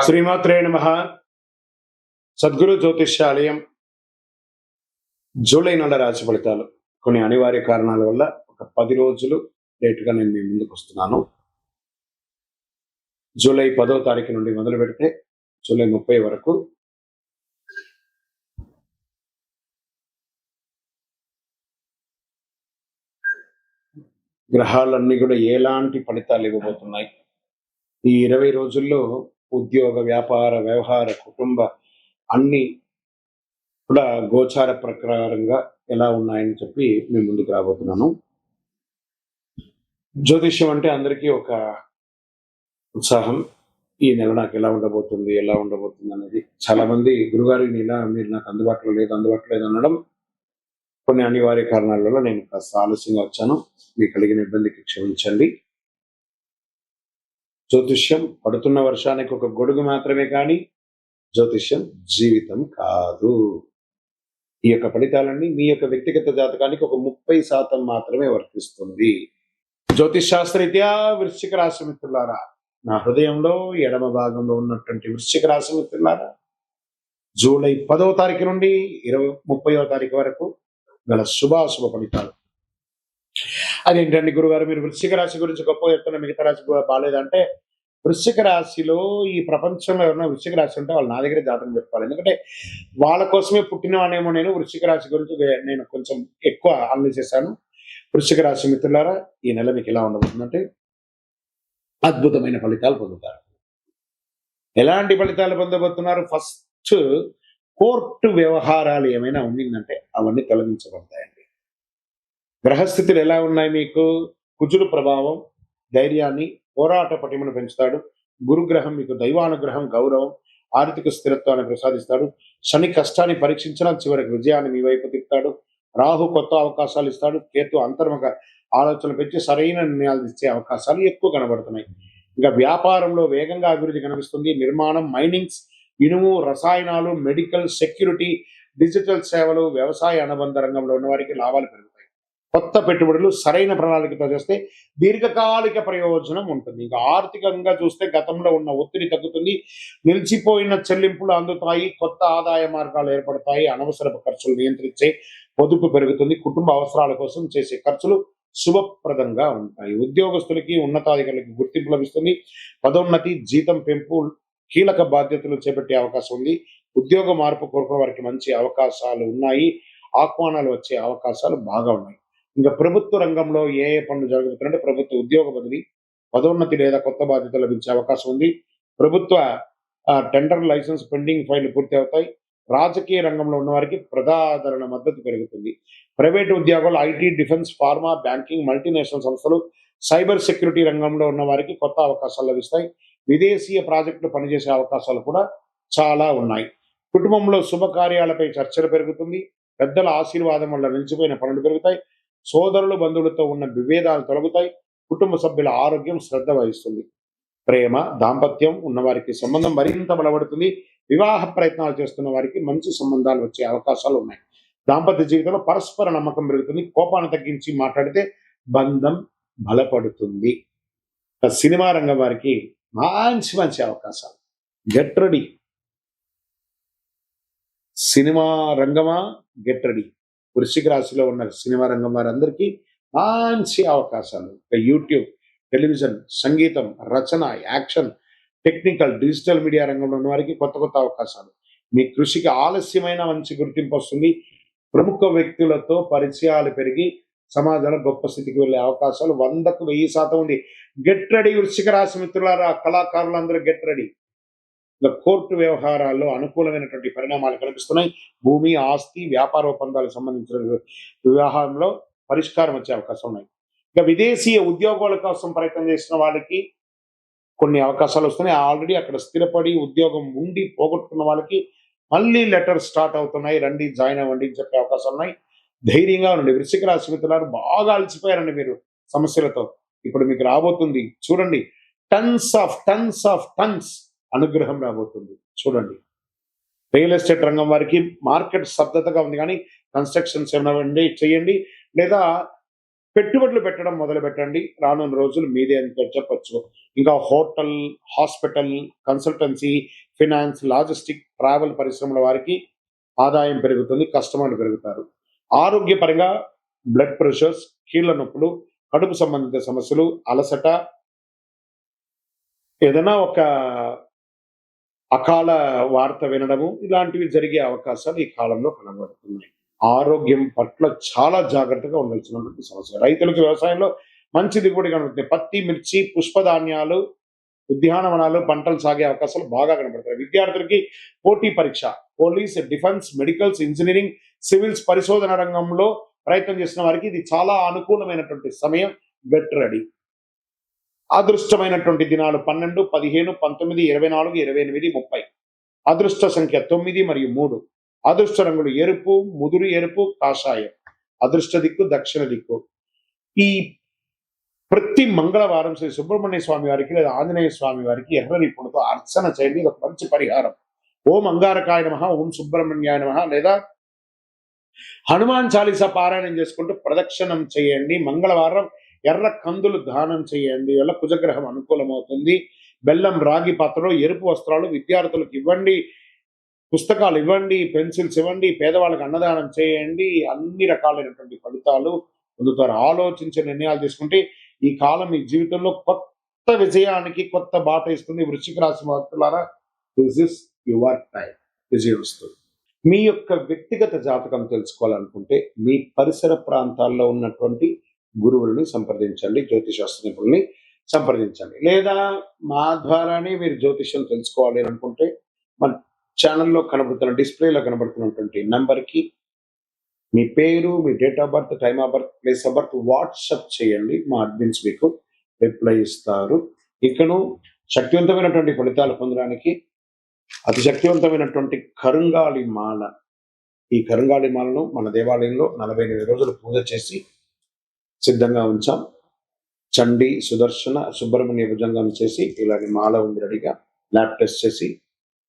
శ్రీమాత్రే నమః. సద్గురు జ్యోతిష్యాలయం జూలై నెల రాశి ఫలితాలు కొన్ని అనివార్య కారణాల వల్ల ఒక 10 రోజులు లేటుగా నేను మీ ముందుకు వస్తున్నాను. జూలై 10వ తారీఖు నుండి మొదలు పెడితే జూలై 30 వరకు గ్రహాలన్నీ కూడా ఎలాంటి ఫలితాలు ఇవ్వబోతున్నాయి, ఈ 20 రోజుల్లో ఉద్యోగ, వ్యాపార, వ్యవహార, కుటుంబ అన్ని కూడా గోచార ప్రకారంగా ఎలా ఉన్నాయని చెప్పి మీ ముందుకు రాబోతున్నాను. జ్యోతిష్యం అంటే అందరికీ ఒక ఉత్సాహం. ఈ నెల నాకు ఎలా ఉండబోతుంది అనేది చాలా మంది గురుగారు ఈ నెల మీరు నాకు అందుబాటులో లేదు అనడం కొన్ని అనివార్య కారణాల వల్ల నేను కాస్త ఆలస్యంగా వచ్చాను. మీకు కలిగిన ఇబ్బందికి క్షమించండి. జ్యోతిష్యం పడుతున్న వర్షానికి ఒక గొడుగు మాత్రమే కానీ జ్యోతిష్యం జీవితం కాదు. ఈ యొక్క ఫలితాలన్నీ మీ యొక్క వ్యక్తిగత జాతకానికి ఒక 30% మాత్రమే వర్తిస్తుంది. జ్యోతిష్ శాస్త్రరీత్యా వృశ్చిక రాశి మిత్రులారా, నా హృదయంలో ఎడమ భాగంలో ఉన్నటువంటి వృశ్చిక రాశి మిత్రులారా, జూలై 10వ తారీఖు నుండి 30వ తారీఖు వరకు గల శుభాశుభ ఫలితాలు. అదేంటండి గురుగారు, మీరు వృశ్చిక రాశి గురించి గొప్ప చెప్తున్న మిగతా రాశి బాగాలేదంటే, వృశ్చిక రాశిలో ఈ ప్రపంచంలో ఎవరైనా వృశ్చిక రాశి ఉంటే వాళ్ళు నా దగ్గర జాతకం చెప్పాలి. ఎందుకంటే వాళ్ళ కోసమే పుట్టినవానేమో. నేను వృశ్చిక రాశి గురించి నేను కొంచెం ఎక్కువ ఆలోచన చేశాను. వృశ్చిక రాశి మిత్రులారా, ఈ నెల మీకు ఎలా ఉండబోతుందంటే అద్భుతమైన ఫలితాలు పొందుతారు. ఎలాంటి ఫలితాలు పొందబోతున్నారు? ఫస్ట్, కోర్టు వ్యవహారాలు ఏమైనా ఉండిందంటే అవన్నీ తొలగించబడతాయండి. గ్రహస్థితులు ఎలా ఉన్నాయి మీకు? కుజుడు ప్రభావం ధైర్యాన్ని, పోరాట పటిమను పెంచుతాడు. గురుగ్రహం మీకు దైవానుగ్రహం, గౌరవం, ఆర్థిక స్థిరత్వాన్ని ప్రసాదిస్తాడు. శని కష్టాన్ని పరీక్షించిన చివరికి విజయాన్ని మీ వైపు తిప్పుతాడు. రాహు కొత్త అవకాశాలు ఇస్తాడు. కేతు అంతర్ముఖ ఆలోచనలు పెంచి సరైన నిర్ణయాలు ఇచ్చే అవకాశాలు ఎక్కువ కనబడుతున్నాయి. ఇంకా వ్యాపారంలో వేగంగా అభివృద్ధి కనిపిస్తుంది. నిర్మాణం, మైనింగ్స్, ఇనుము, రసాయనాలు, మెడికల్, సెక్యూరిటీ, డిజిటల్ సేవలు, వ్యవసాయ అనుబంధ రంగంలో ఉన్న వారికి లాభాలు పెరుగుతాయి. కొత్త పెట్టుబడులు సరైన ప్రణాళికతో చేస్తే దీర్ఘకాలిక ప్రయోజనం ఉంటుంది. ఇంకా ఆర్థికంగా చూస్తే గతంలో ఉన్న ఒత్తిడి తగ్గుతుంది. నిలిచిపోయిన చెల్లింపులు అందుతాయి. కొత్త ఆదాయ మార్గాలు ఏర్పడతాయి. అనవసరపు ఖర్చులు నియంత్రించే పొదుపు పెరుగుతుంది. కుటుంబ అవసరాల కోసం చేసే ఖర్చులు శుభప్రదంగా ఉంటాయి. ఉద్యోగస్తులకి, ఉన్నతాధికారులకి గుర్తింపు లభిస్తుంది. పదోన్నతి, జీతం పెంపు, కీలక బాధ్యతలు చేపట్టే అవకాశం ఉంది. ఉద్యోగ మార్పు కోరుకున్న వారికి మంచి అవకాశాలు ఉన్నాయి. ఆహ్వానాలు వచ్చే అవకాశాలు బాగా ఉన్నాయి. ఇంకా ప్రభుత్వ రంగంలో ఏ పనులు జరుగుతుందంటే ప్రభుత్వ ఉద్యోగ బదిలీ, పదోన్నతి లేదా కొత్త బాధ్యతలు లభించే అవకాశం ఉంది. ప్రభుత్వ టెండర్ లైసెన్స్ పెండింగ్ ఫైళ్లు పూర్తి అవుతాయి. రాజకీయ రంగంలో ఉన్న వారికి ప్రజాదరణ మద్దతు పెరుగుతుంది. ప్రైవేటు ఉద్యోగాలు, IT, defence, pharma, banking, multinational సంస్థలు, సైబర్ సెక్యూరిటీ రంగంలో ఉన్న వారికి కొత్త అవకాశాలు లభిస్తాయి. విదేశీయ ప్రాజెక్టులు పనిచేసే అవకాశాలు కూడా చాలా ఉన్నాయి. కుటుంబంలో శుభకార్యాలపై చర్చలు పెరుగుతుంది. పెద్దల ఆశీర్వాదం వల్ల నిలిచిపోయిన పనులు పెరుగుతాయి. సోదరులు, బంధువులతో ఉన్న విభేదాలు తొలగుతాయి. కుటుంబ సభ్యుల ఆరోగ్యం శ్రద్ధ వహిస్తుంది. ప్రేమ, దాంపత్యం ఉన్నవారికి సంబంధం మరింత బలపడుతుంది. వివాహ ప్రయత్నాలు చేస్తున్న వారికి మంచి సంబంధాలు వచ్చే అవకాశాలు ఉన్నాయి. దాంపత్య జీవితంలో పరస్పర నమ్మకం పెరుగుతుంది. కోపాన్ని తగ్గించి మాట్లాడితే బంధం బలపడుతుంది. సినిమా రంగం వారికి మంచి మంచి అవకాశాలు. Get ready. సినిమా రంగమా, గెట్ రెడీ. వృశ్చిక రాశిలో ఉన్న సినిమా రంగం వారందరికీ మంచి అవకాశాలు. యూట్యూబ్, టెలివిజన్, సంగీతం, రచన, యాక్షన్, టెక్నికల్, డిజిటల్ మీడియా రంగంలో ఉన్న వారికి కొత్త కొత్త అవకాశాలు. మీ కృషికి ఆలస్యమైన మంచి గుర్తింపు వస్తుంది. ప్రముఖ వ్యక్తులతో పరిచయాలు పెరిగి సమాజంలో గొప్ప స్థితికి వెళ్ళే అవకాశాలు 100కు 1000% ఉంది. గెట్ రెడీ వృశ్చిక రాశి మిత్రులారా, కళాకారులందరూ గెట్ రెడీ. కోర్టు వ్యవహారాల్లో అనుకూలమైనటువంటి పరిణామాలు కనిపిస్తున్నాయి. భూమి, ఆస్తి, వ్యాపార ఒప్పందాలకు సంబంధించిన వివాహంలో పరిష్కారం వచ్చే అవకాశం ఉన్నాయి. ఇక విదేశీయ ఉద్యోగాల కోసం ప్రయత్నం చేసిన వాళ్ళకి కొన్ని అవకాశాలు వస్తున్నాయి. ఆల్రెడీ అక్కడ స్థిరపడి ఉద్యోగం ఉండి పోగొట్టుకున్న వాళ్ళకి మళ్ళీ లెటర్ స్టార్ట్ అవుతున్నాయి. రండి, జాయిన్ అవ్వండి అని చెప్పే అవకాశాలు ఉన్నాయి. ధైర్యంగా ఉండండి. వృశ్చిక రాశి మిత్రులారు, బాగా అలసిపోయారండి మీరు సమస్యలతో. ఇప్పుడు మీకు రాబోతుంది చూడండి, టన్స్ ఆఫ్ టన్స్ అనుగ్రహం రాబోతుంది. చూడండి, రియల్ ఎస్టేట్ రంగం వారికి మార్కెట్ స్తబ్దతగా ఉంది, కానీ కన్స్ట్రక్షన్స్ ఏమైనా చేయండి, లేదా పెట్టుబడులు పెట్టడం మొదలు పెట్టండి. రానున్న రోజులు మీదే అని చెప్పొచ్చు. ఇంకా hotel, hospital, consultancy, finance, logistic, travel పరిశ్రమల వారికి ఆదాయం పెరుగుతుంది. కస్టమర్లు పెరుగుతారు. ఆరోగ్యపరంగా బ్లడ్ ప్రెషర్స్, కీళ్ల నొప్పులు, కడుపు సంబంధిత సమస్యలు, అలసట, ఏదైనా ఒక అకాల వార్త వినడము ఇలాంటివి జరిగే అవకాశాలు ఈ కాలంలో కనబడుతున్నాయి. ఆరోగ్యం పట్ల చాలా జాగ్రత్తగా ఉండాల్సినటువంటి సమస్య. రైతులకు వ్యవసాయంలో మంచి దిగుబడి కనబడుతుంది. పత్తి, మిర్చి, పుష్పధాన్యాలు, ఉద్యానవనాలు పంటలు సాగే అవకాశాలు బాగా కనబడతాయి. విద్యార్థులకి పోటీ పరీక్ష, police, defence, medicals, engineering, civils పరిశోధన రంగంలో ప్రయత్నం చేసిన వారికి ఇది చాలా అనుకూలమైనటువంటి సమయం. Get ready. అదృష్టమైనటువంటి దినాలు 12, 15, 19, 24, 28, 30. అదృష్ట సంఖ్య 9 మరియు 3. అదృష్ట రంగులు ఎరుపు, ముదురు ఎరుపు, కాషాయం. అదృష్ట దిక్కు దక్షిణ దిక్కు. ఈ ప్రతి మంగళవారం శ్రీ సుబ్రహ్మణ్య స్వామి వారికి లేదా ఆంజనేయ స్వామి వారికి ఎర్రని పొడితో అర్చన చేయండి. ఇది ఒక మంచి పరిహారం. ఓం అంగారకాయ నమః, ఓం సుబ్రహ్మణ్యాయ నమః లేదా హనుమాన్ చాలీసా పారాయణం చేసుకుంటూ ప్రదక్షిణం చేయండి. మంగళవారం ఎర్ర కందులు దానం చేయండి. వల్ల కుజగ్రహం అనుకూలమవుతుంది. బెల్లం, రాగి పాత్రలో ఎరుపు వస్త్రాలు విద్యార్థులకు ఇవ్వండి. పుస్తకాలు ఇవ్వండి, పెన్సిల్స్ ఇవ్వండి, పేదవాళ్ళకి అన్నదానం చేయండి. అన్ని రకాలైనటువంటి ఫలితాలు పొందుతారు. ఆలోచించే నిర్ణయాలు తీసుకుంటే ఈ కాలం మీ జీవితంలో కొత్త విజయానికి కొత్త బాట ఇస్తుంది. వృశ్చిక రాశి భక్తులారా, దిస్ ఇస్ యువర్ టైం. విజయం వస్తుంది. మీ యొక్క వ్యక్తిగత జాతకం తెలుసుకోవాలనుకుంటే మీ పరిసర ప్రాంతాల్లో ఉన్నటువంటి గురువుల్ని సంప్రదించండి, జ్యోతిషాస్త్ర నిపుణుల్ని సంప్రదించండి. లేదా మా ద్వారానే మీరు జ్యోతిష్యం తెలుసుకోవాలి అనుకుంటే మన ఛానల్లో కనబడుతున్న డిస్ప్లేలో కనబడుతున్నటువంటి నంబర్కి మీ పేరు, మీ date of birth, time of birth, place of birth WhatsApp చేయండి. మా అడ్మిన్స్ మీకు రిప్లై ఇస్తారు. ఇకను శక్తివంతమైనటువంటి ఫలితాలు పొందడానికి అతి శక్తివంతమైనటువంటి కరుంగాళి మాల, ఈ కరుంగాళి మాలను మన దేవాలయంలో 48 రోజులు పూజ చేసి సిద్ధంగా ఉంచాం. చండీ, సుదర్శన, సుబ్రహ్మణ్య భుజంగం చేసి ఇలాంటి మాల ఉంది రెడీగా. ల్యాబ్ టెస్ట్ చేసి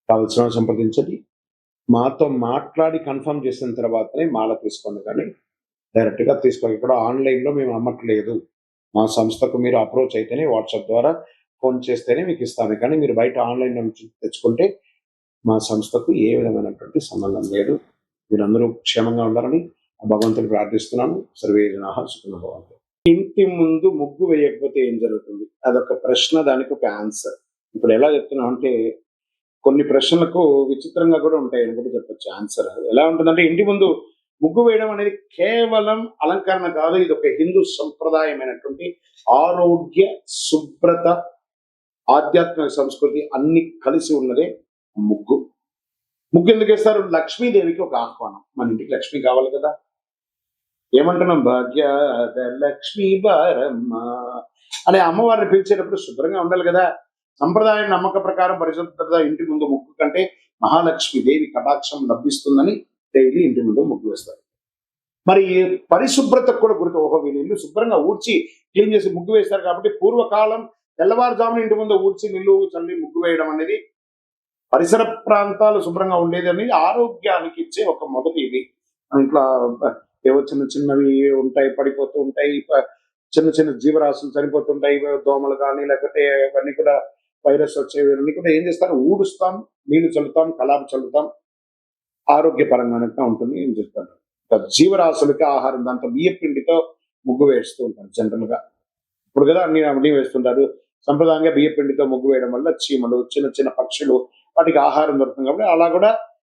కావలసిన సంప్రదించండి. మాతో మాట్లాడి కన్ఫర్మ్ చేసిన తర్వాతనే మాల తీసుకోండి, కానీ డైరెక్ట్గా తీసుకోండి. ఇక్కడ ఆన్లైన్లో మేము అమ్మట్లేదు. మా సంస్థకు మీరు అప్రోచ్ అయితేనే వాట్సాప్ ద్వారా ఫోన్ చేస్తేనే మీకు ఇస్తాను. కానీ మీరు బయట ఆన్లైన్ నుంచి తెచ్చుకుంటే మా సంస్థకు ఏ విధమైనటువంటి సంబంధం లేదు. మీరందరూ క్షేమంగా ఉండాలని భగవంతుని ప్రార్థిస్తున్నాను. సర్వే జనాః సుఖినో భవంతు. ఇంటి ముందు ముగ్గు వేయకపోతే ఏం జరుగుతుంది? అదొక ప్రశ్న, దానికి ఒక ఆన్సర్. ఇప్పుడు ఎలా చెప్తున్నా అంటే కొన్ని ప్రశ్నలకు విచిత్రంగా కూడా ఉంటాయి అని కూడా చెప్పొచ్చు ఆన్సర్. ఎలా ఉంటుందంటే ఇంటి ముందు ముగ్గు వేయడం అనేది కేవలం అలంకరణ కాదు. ఇది ఒక హిందూ సంప్రదాయమైనటువంటి ఆరోగ్య, శుభ్రత, ఆధ్యాత్మిక సంస్కృతి అన్ని కలిసి ఉన్నదే ముగ్గు. ముగ్గు ఎందుకు వేస్తారు? లక్ష్మీదేవికి ఒక ఆహ్వానం. మన ఇంటికి లక్ష్మి కావాలి కదా. ఏమంటున్నాం? భాగ్యాద లక్ష్మీ బారమ్మ అనే అమ్మవారిని పిలిచేటప్పుడు శుభ్రంగా ఉండాలి కదా. సంప్రదాయ నమ్మక ప్రకారం పరిశుభ్రత ఇంటి ముందు ముగ్గు కంటే మహాలక్ష్మి దేవి కటాక్షం లభిస్తుందని డైలీ ఇంటి ముందు ముగ్గు వేస్తారు. మరి పరిశుభ్రతకు కూడా గుర్తు. ఓహో, వీళ్ళు ఇల్లు శుభ్రంగా ఊడ్చి క్లీన్ చేసి ముగ్గు వేస్తారు కాబట్టి పూర్వకాలం తెల్లవారుజామున ఇంటి ముందు ఊడ్చి నిల్లు చల్లి ముగ్గు వేయడం అనేది పరిసర ప్రాంతాలు శుభ్రంగా ఉండేది అనేది ఆరోగ్యానికి ఇచ్చే ఒక మొదటి ఇది. ఇంట్లో ఏవో చిన్న చిన్నవి ఉంటాయి, పడిపోతూ ఉంటాయి, చిన్న చిన్న జీవరాశులు చనిపోతుంటాయి, దోమలు కానీ లేకపోతే అవన్నీ కూడా వైరస్ వచ్చేవి అన్నీ కూడా ఏం చేస్తారు? ఊడుస్తాం, నీళ్లు చల్లుతాం, కలాపు చల్లుతాం, ఆరోగ్యపరంగా ఉంటుంది ఏం చెప్తారు. జీవరాశులకి ఆహారం, దాంతో బియ్య పిండితో ముగ్గు వేస్తూ ఉంటారు జనరల్ గా. ఇప్పుడు కదా అన్ని వేస్తుంటారు. సంప్రదాయంగా బియ్య పిండితో ముగ్గు వేయడం వల్ల చీమలు, చిన్న చిన్న పక్షులు వాటికి ఆహారం దొరుకుతుంది కాబట్టి అలా కూడా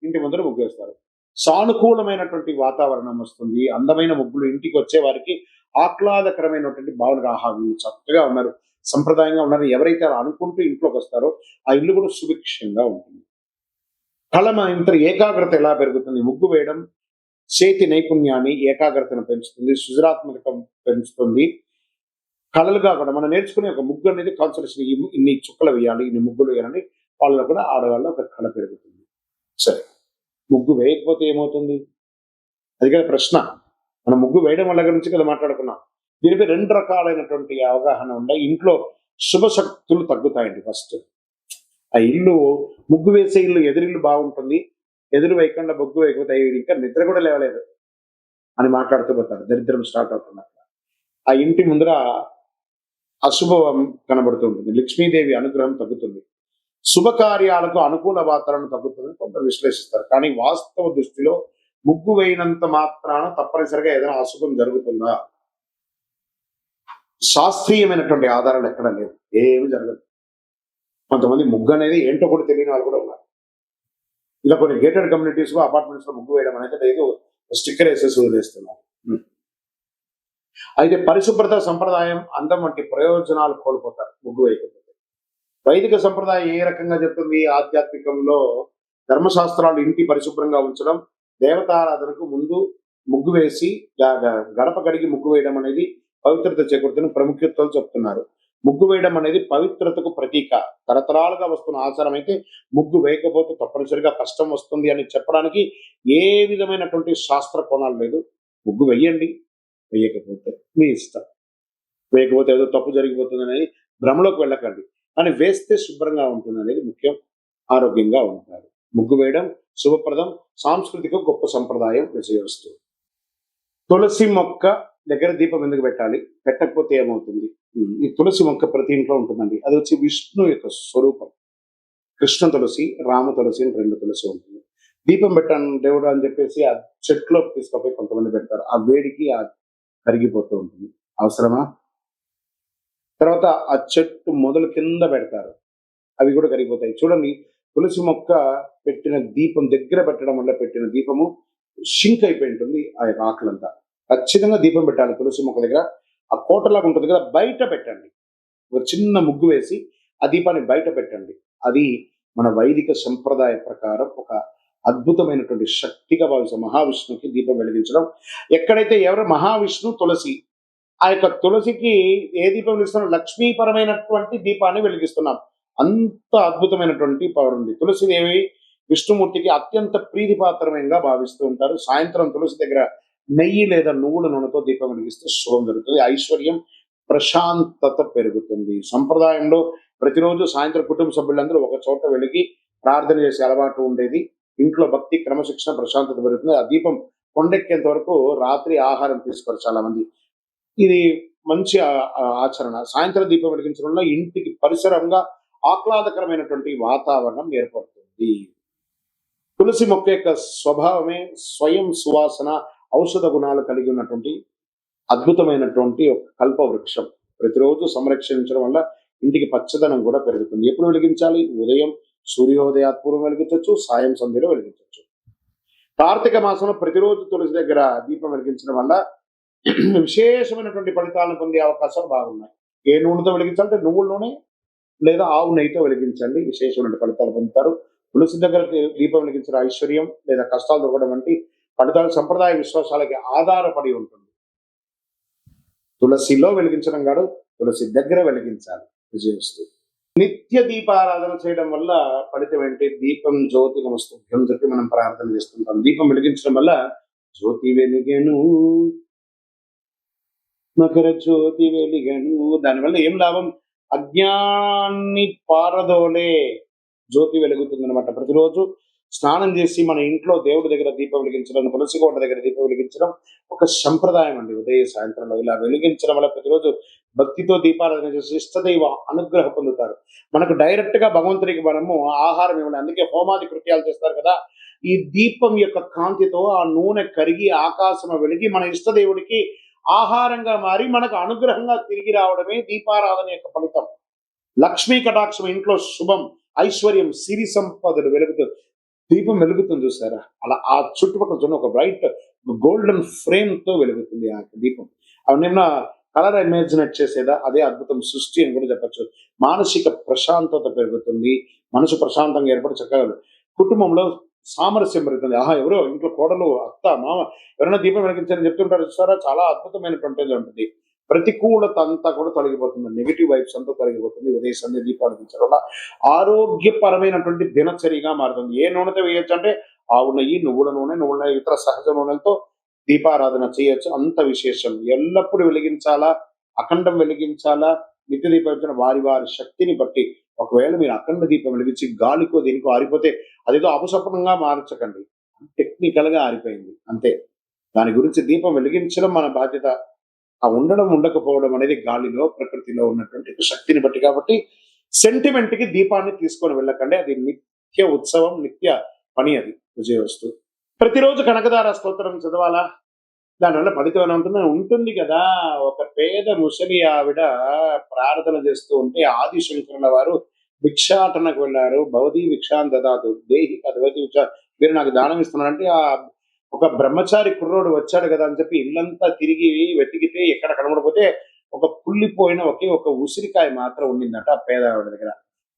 ఇంటి ముందర ముగ్గు వేస్తారు. సానుకూలమైనటువంటి వాతావరణం వస్తుంది. అందమైన ముగ్గులు ఇంటికి వచ్చే వారికి ఆహ్లాదకరమైనటువంటి భావన. ఆహా, వీళ్ళు చక్కగా ఉన్నారు, సంప్రదాయంగా ఉన్నారు, ఎవరైతే అలా అనుకుంటూ ఇంట్లోకి వస్తారో ఆ ఇల్లు కూడా సుభిక్షంగా ఉంటుంది. కళ ఏకాగ్రత ఎలా పెరుగుతుంది? ముగ్గు వేయడం చేతి నైపుణ్యాన్ని, ఏకాగ్రతను పెంచుతుంది, సృజనాత్మకత పెంచుతుంది. కళలుగా కూడా మనం నేర్చుకునే ఒక ముగ్గు అనేది కాన్సన్ట్రేషన్, ఇన్ని చుక్కలు వేయాలి, ఇన్ని ముగ్గులు వేయాలని వాళ్ళలో కూడా ఆడవాళ్ళ ఒక కళ పెరుగుతుంది. సరే, ముగ్గు వేయకపోతే ఏమవుతుంది? అది కదా ప్రశ్న. మనం ముగ్గు వేయడం వల్ల గురించి కదా మాట్లాడుకున్నాం. దీనిపై 2 రకాలైనటువంటి అవగాహన ఉన్నాయి. ఇంట్లో శుభశక్తులు తగ్గుతాయండి. ఫస్ట్ ఆ ఇల్లు, ముగ్గు వేసే ఇల్లు, ఎదురిల్లు బాగుంటుంది, ఎదురు వేయకుండా ముగ్గు వేయకపోతే ఇంకా నిద్ర కూడా లేవలేదు అని మాట్లాడుతూ పోతారు. దరిద్రం స్టార్ట్ అవుతుంది. ఆ ఇంటి ముందర అశుభం కనబడుతూ ఉంటుంది. లక్ష్మీదేవి అనుగ్రహం తగ్గుతుంది. శుభకార్యాలకు అనుకూల వాతావరణం తగ్గుతుందని కొందరు విశ్లేషిస్తారు. కానీ వాస్తవ దృష్టిలో ముగ్గు వేయనంత మాత్రాన తప్పనిసరిగా ఏదైనా అశుభం జరుగుతుందా? శాస్త్రీయమైనటువంటి ఆధారాలు ఎక్కడ లేదు. ఏమి జరగదు. కొంతమంది ముగ్గు అనేది ఏంటో కూడా తెలియని వాళ్ళు కూడా ఉన్నారు. ఇలా కొన్ని గేటెడ్ కమ్యూనిటీస్ లో అపార్ట్మెంట్స్ లో ముగ్గు వేయడం అనేది లేదు, స్టిక్కర్ వేసేసి వదిలేస్తున్నారు. అయితే పరిశుభ్రత సంప్రదాయం అందం వంటి ప్రయోజనాలు కోల్పోతారు ముగ్గు వేయకపోతే. వైదిక సంప్రదాయం ఏ రకంగా చెప్తుంది? ఆధ్యాత్మికంలో ధర్మశాస్త్రాలు ఇంటి పరిశుభ్రంగా ఉంచడం, దేవతారాధనకు ముందు ముగ్గు వేసి గడప కడిగి ముగ్గు వేయడం అనేది పవిత్రత చేకూరుతున్న ప్రముఖతలు చెప్తున్నారు. ముగ్గు వేయడం అనేది పవిత్రతకు ప్రతీక. తరతరాలుగా వస్తున్న ఆచారం అయితే ముగ్గు వేయకపోతే తప్పనిసరిగా కష్టం వస్తుంది అని చెప్పడానికి ఏ విధమైనటువంటి శాస్త్ర కోణాలు లేదు. ముగ్గు వెయ్యండి, వేయకపోతే మీ ఇష్టం. వేయకపోతే ఏదో తప్పు జరిగిపోతుంది అనేది భ్రమలోకి వెళ్ళకండి. కానీ వేస్తే శుభ్రంగా ఉంటుంది అనేది ముఖ్యం. ఆరోగ్యంగా ఉంటారు. ముగ్గు వేయడం శుభప్రదం, సాంస్కృతిక గొప్ప సంప్రదాయం, విజయవస్తు. తులసి మొక్క దగ్గర దీపం ఎందుకు పెట్టాలి? పెట్టకపోతే ఏమవుతుంది? ఈ తులసి మొక్క ప్రతి ఇంట్లో ఉంటుందండి. అది వచ్చి విష్ణు యొక్క స్వరూపం. కృష్ణ తులసి, రామ తులసి అని 2 తులసి ఉంటుంది. దీపం పెట్టాను దేవుడు అని చెప్పేసి ఆ చెట్లోకి తీసుకుపోయి కొంతమంది పెడతారు. ఆ వేడికి కరిగిపోతూ ఉంటుంది. అవసరమా? తర్వాత ఆ చెట్టు మొదలు కింద పెడతారు, అవి కూడా కరిగిపోతాయి. చూడండి, తులసి మొక్క పెట్టిన దీపం దగ్గర పెట్టడం వల్ల పెట్టిన దీపము షింక్ అయిపోయి ఉంటుంది. ఆ యొక్క ఆకులంతా ఖచ్చితంగా దీపం పెట్టాలి. తులసి మొక్క దగ్గర ఆ కోటలాగా ఉంటుంది కదా, బయట పెట్టండి. ఒక చిన్న ముగ్గు వేసి ఆ దీపాన్ని బయట పెట్టండి. అది మన వైదిక సంప్రదాయ ప్రకారం ఒక అద్భుతమైనటువంటి శక్తిగా భావిస్తాం. మహావిష్ణువుకి దీపం వెలిగించడం. ఎక్కడైతే ఎవరు మహావిష్ణు తులసి, ఆ యొక్క తులసికి ఏ దీపం వెలిగిస్తున్నాం? లక్ష్మీపరమైనటువంటి దీపాన్ని వెలిగిస్తున్నాం. అంత అద్భుతమైనటువంటి పవర్ ఉంది. తులసిదేవి విష్ణుమూర్తికి అత్యంత ప్రీతిపాత్రమైనగా భావిస్తూ ఉంటారు. సాయంత్రం తులసి దగ్గర నెయ్యి లేదా నువ్వుల నూనెతో దీపం వెలిగిస్తే శుభం జరుగుతుంది. ఐశ్వర్యం, ప్రశాంతత పెరుగుతుంది. సంప్రదాయంలో ప్రతిరోజు సాయంత్రం కుటుంబ సభ్యులందరూ ఒక చోట వెలిగి ప్రార్థన చేసే అలవాటు ఉండేది. ఇంట్లో భక్తి, క్రమశిక్షణ, ప్రశాంతత పెరుగుతుంది. ఆ దీపం కొండెక్కేంత వరకు రాత్రి ఆహారం తీసుకోరు చాలా మంది. ఇది మంచి ఆచరణ. సాయంత్రం దీపం వెలిగించడం వల్ల ఇంటికి పరిసరంగా ఆహ్లాదకరమైనటువంటి వాతావరణం ఏర్పడుతుంది. తులసి మొక్క యొక్క స్వభావమే స్వయం సువాసన, ఔషధ గుణాలు కలిగి ఉన్నటువంటి అద్భుతమైనటువంటి ఒక కల్ప వృక్షం. ప్రతిరోజు సంరక్షించడం వల్ల ఇంటికి పచ్చదనం కూడా పెరుగుతుంది. ఎప్పుడు వెలిగించాలి? ఉదయం సూర్యోదయాత్పూర్వం వెలిగించవచ్చు, సాయం సంధ్యలో వెలిగించవచ్చు. కార్తీక మాసంలో ప్రతిరోజు తులసి దగ్గర దీపం వెలిగించడం వల్ల విశేషమైనటువంటి ఫలితాలను పొందే అవకాశాలు బాగున్నాయి. ఏ నూనెతో వెలిగించాలంటే నువ్వుల నూనె లేదా ఆవు నెయ్యితో వెలిగించండి, విశేషమైన ఫలితాలు పొందుతారు. తులసి దగ్గర దీపం వెలిగించిన ఐశ్వర్యం లేదా కష్టాలు దొరకడం వంటి ఫలితాలు సంప్రదాయ విశ్వాసాలకి ఆధారపడి ఉంటుంది. తులసిలో వెలిగించడం కాదు, తులసి దగ్గర వెలిగించాలి. విజయవస్తు. నిత్య దీపారాధన చేయడం వల్ల ఫలితం ఏంటి? దీపం జ్యోతి నమస్తుభ్యం చెప్పి మనం ప్రార్థన చేస్తుంటాం. దీపం వెలిగించడం వల్ల జ్యోతి వెలిగెను, మకర జ్యోతి వెలిగెను. దానివల్ల ఏం లాభం? అజ్ఞాన్ని పారదోలే జ్యోతి వెలుగుతుంది అనమాట. ప్రతిరోజు స్నానం చేసి మన ఇంట్లో దేవుడి దగ్గర దీపం వెలిగించడం, తులసి కోట దగ్గర దీపం వెలిగించడం ఒక సంప్రదాయం అండి. ఉదయ సాయంత్రంలో ఇలా వెలిగించడం వల్ల ప్రతిరోజు భక్తితో దీపారాధన చేసి ఇష్టదైవ అనుగ్రహం పొందుతారు. మనకు డైరెక్ట్ గా భగవంతుడికి మనము ఆహారం ఇవ్వాలి. అందుకే హోమాది కృత్యాలు చేస్తారు కదా. ఈ దీపం యొక్క కాంతితో ఆ నూనె కరిగి ఆకాశం వెలిగి మన ఇష్టదేవుడికి ఆహారంగా మారి మనకు అనుగ్రహంగా తిరిగి రావడమే దీపారాధన యొక్క ఫలితం. లక్ష్మీ కటాక్షం, ఇంట్లో శుభం, ఐశ్వర్యం, సిరి సంపదలు వెలుగుతుంది. దీపం వెలుగుతుంది చూసారా, అలా ఆ చుట్టుపక్కల చూడండి, ఒక బ్రైట్ గోల్డెన్ ఫ్రేమ్ తో వెలుగుతుంది ఆ దీపం. అవన్నీ కలర్ ఇమాజినేట్ చేసేదా, అదే అద్భుతం సృష్టి అని కూడా చెప్పచ్చు. మానసిక ప్రశాంతత పెరుగుతుంది, మనసు ప్రశాంతంగా ఏర్పడి చక్కగా కుటుంబంలో సామరస్యం పెరుగుతుంది. ఎవరో ఇంట్లో కోడలు, అత్త, మామ ఎవరైనా దీపం వెలిగించారని చెప్తుంటారు చూసారా, చాలా అద్భుతమైనటువంటిది ఉంటుంది. ప్రతికూలత అంతా కూడా తొలగిపోతుంది, నెగిటివ్ వైబ్స్ అంతా తొలగిపోతుంది. ఉదయ సంధ్య దీపాలు వెలిగించడం వల్ల ఆరోగ్యపరమైనటువంటి దినచర్యగా మారుతుంది. ఏ నూనెతో వేయొచ్చు అంటే ఆవు నెయ్యి, నువ్వుల నూనె, ఇతర సహజ నూనెలతో దీపారాధన చేయొచ్చు. అంత విశేషం. ఎల్లప్పుడూ వెలిగించాలా, అఖండం వెలిగించాలా, నిత్య దీపం వెలిగించిన వారి వారి శక్తిని బట్టి. ఒకవేళ మీరు అఖండ దీపం వెలిగించి గాలికో దేనికో ఆరిపోతే అదేదో అపశకునంగా మార్చకండి. టెక్నికల్ గా ఆరిపోయింది అంతే. దాని గురించి దీపం వెలిగించడం మన బాధ్యత. ఆ ఉండడం ఉండకపోవడం అనేది గాలిలో ప్రకృతిలో ఉన్నటువంటి ఒక శక్తిని బట్టి. కాబట్టి సెంటిమెంట్ కి దీపాన్ని తీసుకొని వెళ్ళకండి. అది నిత్య ఉత్సవం, నిత్య పని అది. విజయవస్తు. ప్రతిరోజు కనకదార స్తోత్రం చదవాలా? దానివల్ల ఫలితం ఏమైనా ఉంటుందా? ఉంటుంది కదా! ఒక పేద ముసలి ఆవిడ ప్రార్థన చేస్తూ ఉంటే ఆదిశంకరుల వారు భిక్షాటనకు వెళ్లారు. భవతి భిక్షాం దదాతు దేహి కదవతి భిక్ష, మీరు నాకు దానం ఇస్తున్నారంటే ఒక బ్రహ్మచారి కుర్రోడు వచ్చాడు కదా అని చెప్పి ఇల్లంతా తిరిగి వెతికితే ఎక్కడ కనబడకపోతే ఒక కుళ్ళిపోయిన ఒకే ఒక ఉసిరికాయ మాత్రం ఉండిందట ఆ పేద ఆవిడ దగ్గర.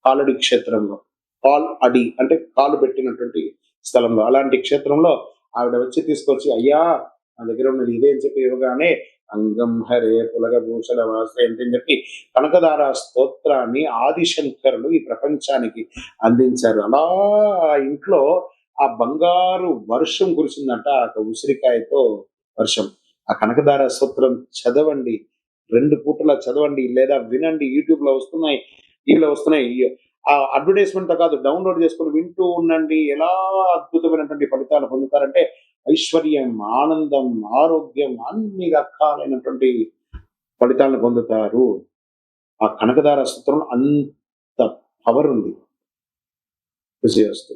కాలడి క్షేత్రంలో. కాల్ అడి అంటే కాలు పెట్టినటువంటి స్థలంలో. అలాంటి క్షేత్రంలో ఆవిడ వచ్చి తీసుకొచ్చి, అయ్యా నా దగ్గర ఉన్నది ఇదే అని చెప్పి ఇవ్వగానే, అంగం హరే పులగభూషణ వాశ్రయంతి అని చెప్పి కనకదార స్తోత్రాన్ని ఆదిశంకరులు ఈ ప్రపంచానికి అందించారు. అలా ఆ ఇంట్లో ఆ బంగారు వర్షం కురిసిందంట. ఆ ఉసిరికాయతో వర్షం. ఆ కనకదార స్తోత్రం చదవండి. 2 పూటలా చదవండి లేదా వినండి. యూట్యూబ్‌లో వస్తున్నాయి. టీవీలో వస్తున్నాయి. అడ్వర్టైజ్‌మెంట్‌తో కాదు, డౌన్‌లోడ్ చేసుకొని వింటూ ఉండండి. ఎలా అద్భుతమైనటువంటి ఫలితాలు పొందుతారంటే ఐశ్వర్యం, ఆనందం, ఆరోగ్యం అన్ని రకాలైనటువంటి ఫలితాలను పొందుతారు. ఆ కనకదార స్తోత్రంలో అంత పవర్ ఉంది. విజయోస్తు.